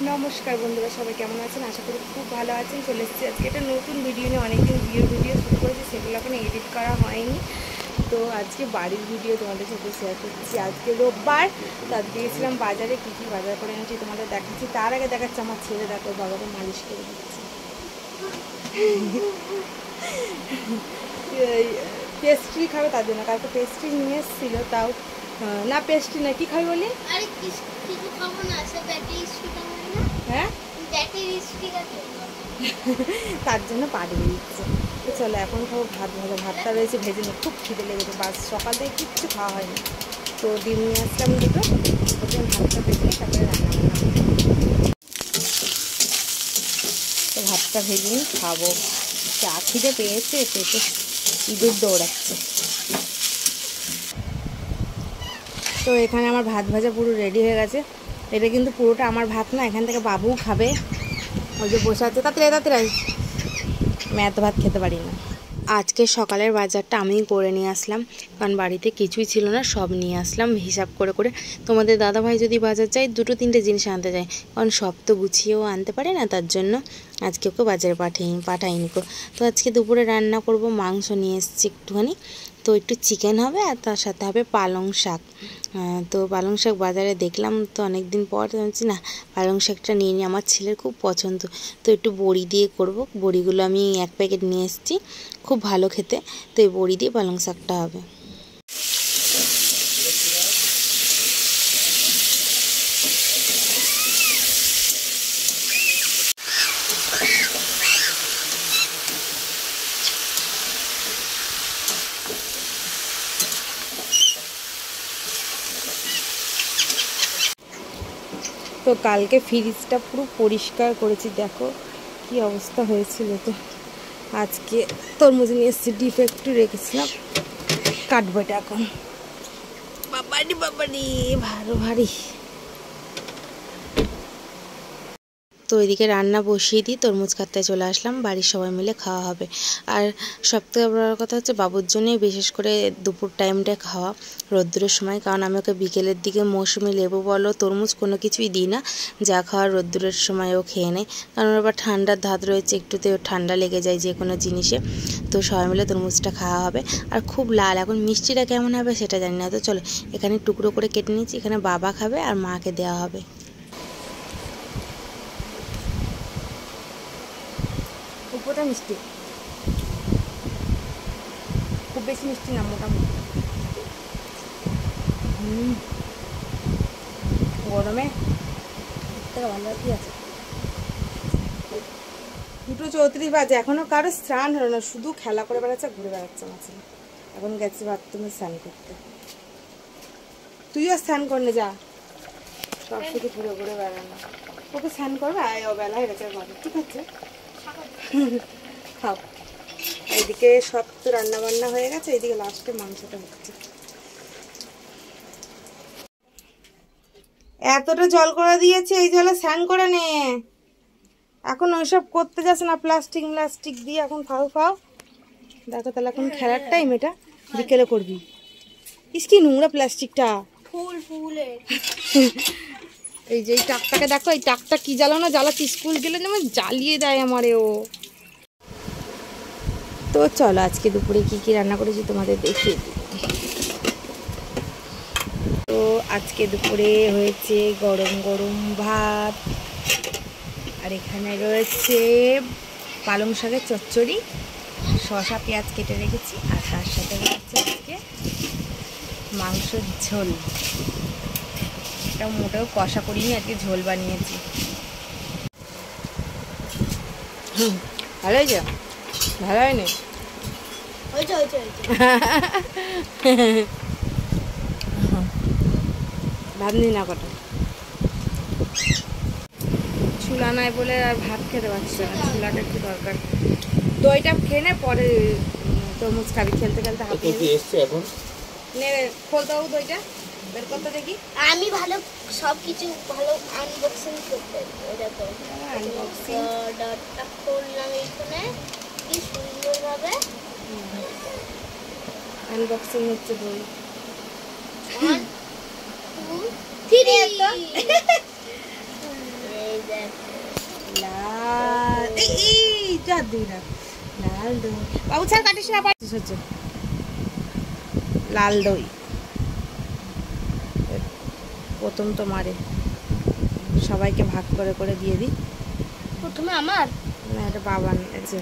নমস্কার বন্ধুরা, সবাই কেমন আছেন? আশা করি খুব ভালো আছেন। চলে এসেছি আজকে একটা নতুন ভিডিও নিয়ে। অনেকদিন ভিডিও শুরু করেছি, সেগুলো এখন এডিট করা হয়নি। তো আজকে বাড়ির ভিডিও তোমাদের সাথে শেয়ার করছি। আজকে রোববার, তো আজকে গিয়েছিলাম বাজারে। কী কী বাজার করে এনেছি তোমাদের দেখাচ্ছি। তার আগে দেখাচ্ছি আমার ছেলে, দেখো বাবাকে মালিশ করে দিচ্ছি। পেস্ট্রি খাবে, তার জন্য কালকে পেস্ট্রি নিয়ে এসেছিল। তাও না, পেস্ট্রি না, কি খাবি বলি? হ্যাঁ, তার জন্য পাঠিয়ে দিচ্ছে। তো চলো এখন খাবো ভাত ভাজা। ভাতটা রয়েছে ভেজে নিই, খুব খিদে লেগেছে। বাস সকাল থেকে কিচ্ছু খাওয়া হয়নি। তো ডিম নিয়ে আসলাম দুটো, ওদের ভাতটা ভেজে নিই, তারপরে রান্না করলাম। তো ভাতটা ভেজে নিই, খাবো। চা খিদে পেয়েছে, পেটে ইঁদুর দৌড়াচ্ছে। তো এখানে আমার ভাত ভাজা পুরো রেডি হয়ে গেছে। এটা কিন্তু পুরোটা আমার ভাত না, এখান থেকে বাবুও খাবে। ওই যে বসে আছে, তাড়াতাড়ি। আমি এত ভাত খেতে পারি না। আজকে সকালের বাজারটা আমিই করে নিয়ে আসলাম, কারণ বাড়িতে কিছুই ছিল না, সব নিয়ে আসলাম হিসাব করে করে। তোমাদের দাদাভাই যদি বাজার যায়, দুটো তিনটে জিনিস আনতে যায়, কারণ সব তো গুছিয়েও আনতে পারে না, তার জন্য আজকে ওকে বাজারে পাঠাইনি। তো আজকে দুপুরে রান্না করব। মাংস নিয়ে এসেছি একটুখানি, তো একটু চিকেন হবে, আর তার সাথে হবে পালং শাক। তো পালং শাক বাজারে দেখলাম, তো অনেক দিন পর ভাবছি না পালং শাকটা নিয়ে নিই, আমার ছেলের খুব পছন্দ। তো একটু বড়ি দিয়ে করব। বড়িগুলো আমি 1 প্যাকেট নিয়ে এসেছি, খুব ভালো খেতে। তো এই বড়ি দিয়ে পালং শাকটা হবে। তো কালকে ফ্রিজটা পুরো পরিষ্কার করেছি, দেখো কি অবস্থা হয়েছিল। তো আজকে তরমুজ নিয়ে এসেছি, ডিপ একটু রেখেছিলাম, কাটবো এটা এখন। বাবারি ভারী। তো এদিকে রান্না বসিয়ে দিই, তরমুজ কাটতে চলে আসলাম। বাড়ির সবাই মিলে খাওয়া হবে। আর সবথেকে বড় কথা হচ্ছে বাবুর জন্যই বিশেষ করে দুপুর টাইমটা খাওয়া, রোদ্দুরের সময়। কারণ আমি ওকে বিকেলের দিকে মৌসুমি লেবু বলো, তরমুজ কোনো কিছুই দিই না, যা খাওয়ার রোদ্দুরের সময় ও খেয়ে নেয়। কারণ আবার ঠান্ডার ধাত রয়েছে, একটুতে ঠান্ডা লেগে যায় যে কোনো জিনিসে। তো সবাই মিলে তরমুজটা খাওয়া হবে। আর খুব লাল, এখন মিষ্টিটা কেমন হবে সেটা জানি না। তো চলো এখানে টুকরো করে কেটে নিচ্ছি, এখানে বাবা খাবে আর মাকে দেওয়া হবে। উপরটা মিষ্টি, খুব বেশি মিষ্টি না, মোটামুটি। গরমে ভালো কি আছে। 2:34 বাজে, এখনো কারো স্নান হলো না, শুধু খেলা করে বেড়াচ্ছে, ঘুরে বেড়াচ্ছে মাঝে। এখন গেছে বাথরুমে স্নান করতে। তুইও স্নান করনে যা, সব শুধু ঘুরে ঘুরে বেড়ানো। ওকে স্নান করবে, বেলা হয়ে গেছে ঘরে, ঠিক আছে খাও। এইদিকে সব তো রান্না বান্না হয়ে গেছে, এইদিকে লাস্টে মাংসটা হচ্ছে। এতটা জল করে দিয়েছে, এই জলে স্নান করে নে। এখন ওইসব করতে যাচ্ছে না, প্লাস্টিক দিয়ে এখন ফাও। দেখো তাহলে এখন খেলার টাইম, এটা বিকেলে করবি। কি নোংরা প্লাস্টিকটা, এই যে এই টাকটাকে দেখো, এই টাকটা কি জ্বালাচ্ছে, স্কুল গেলে যেমন জ্বালিয়ে দেয় আমারে ও। তো চলো আজকে দুপুরে কি রান্না করেছি তোমাদের দেখিয়ে দিই। তো আজকে দুপুরে হয়েছে গরম গরম ভাত, আর এখানে রয়েছে পালং শাকের চচ্চড়ি, শসা পেঁয়াজ কেটে রেখেছি, আর তার সাথে রয়েছে আজকে মাংসের ঝোল। এটা মোটেও কষা করিনি, আজকে ঝোল বানিয়েছি। ভালো হয়েছে? ভালো হয়নি? ভাবনি না কটা, চুলা নাই বলে আর ভাত খেতে পারছে না, চুলাটা একটু দরকার। দইটা খেয়ে নে, পরে তরমুজ খাবি, খেলতে খেলতে হাত এখন খোল দাও, দইটা বের করতে দেখি। আমি ভালো সবকিছু ভালো আনবক্সিং করতে, দেখো আনবক্সিংটা করলাম এইখানে, কি সুন্দরভাবে আনবক্সিং হচ্ছে দই। 1 2 3 এই যা দুই না লাল দই বাবু ছাড় কাটিস না পারিস হচ্ছে লাল দই প্রথম তো মারে সবাইকে ভাগ করে করে দিয়ে দিই প্রথমে আমার না এটা বাবা নিয়েছে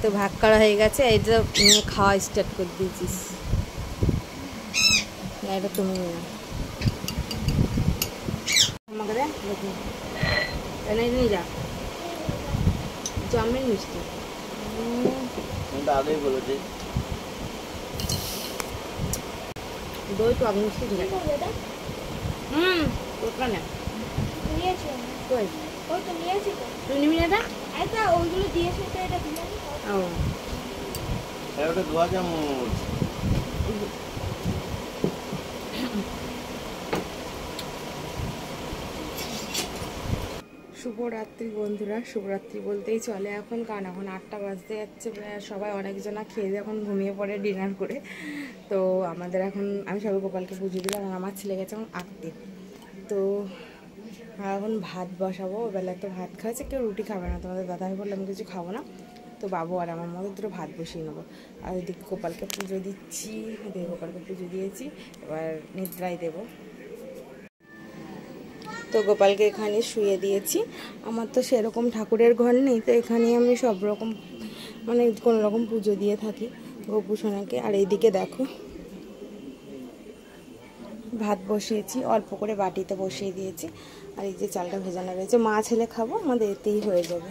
তো ভাগ করা হয়ে গেছে এই যে নিয়ে খাওয়া স্টার্ট করে দিয়েছিস না এটা তুমি না আমাকে দে দেখুন এনে নিয়ে যা চাউমিন মিষ্টি আগেই বলেছি দই তো আগে মিষ্টি দিলে ওখানে নিয়েছি কই ওই তো নিয়েছি তো তুই নিবি না এটা এটা ওইগুলো দিয়েছে তো এটা দিলে ও ওটা 2 চামচ শুভরাত্রি বন্ধুরা শুভরাত্রি বলতেই চলে এখন কারণ এখন 8টা বাজতে যাচ্ছে সবাই অনেকজনা খেয়ে দিয়ে এখন ঘুমিয়ে পড়ে ডিনার করে তো আমাদের এখন আমি সবাই গোপালকে পুজো দিলাম আর আমার ছেলে গেছে এখন আঁকতে তো এখন ভাত বসাবো বেলা তো ভাত খাওয়াচ্ছে কেউ রুটি খাবে না তোমাদের দাদাই বললাম কিছু খাবো না তো বাবু আর আমার মতো দুটো ভাত বসিয়ে নেবো আর ওইদিকে গোপালকে পুজো দিচ্ছি ওইদিকে গোপালকে পুজো দিয়েছি এবার নিদ্রায় দেবো তো গোপালকে এখানে শুয়ে দিয়েছি আমার তো সেরকম ঠাকুরের ঘর নেই তো এখানে আমি সব রকম মানে কোনো রকম পুজো দিয়ে থাকি গোপু সোনাকে আর এইদিকে দেখো ভাত বসিয়েছি অল্প করে বাটিতে বসিয়ে দিয়েছি আর এই যে চালটা ভেজানো রয়েছে মা ছেলে খাবো আমাদের এতেই হয়ে যাবে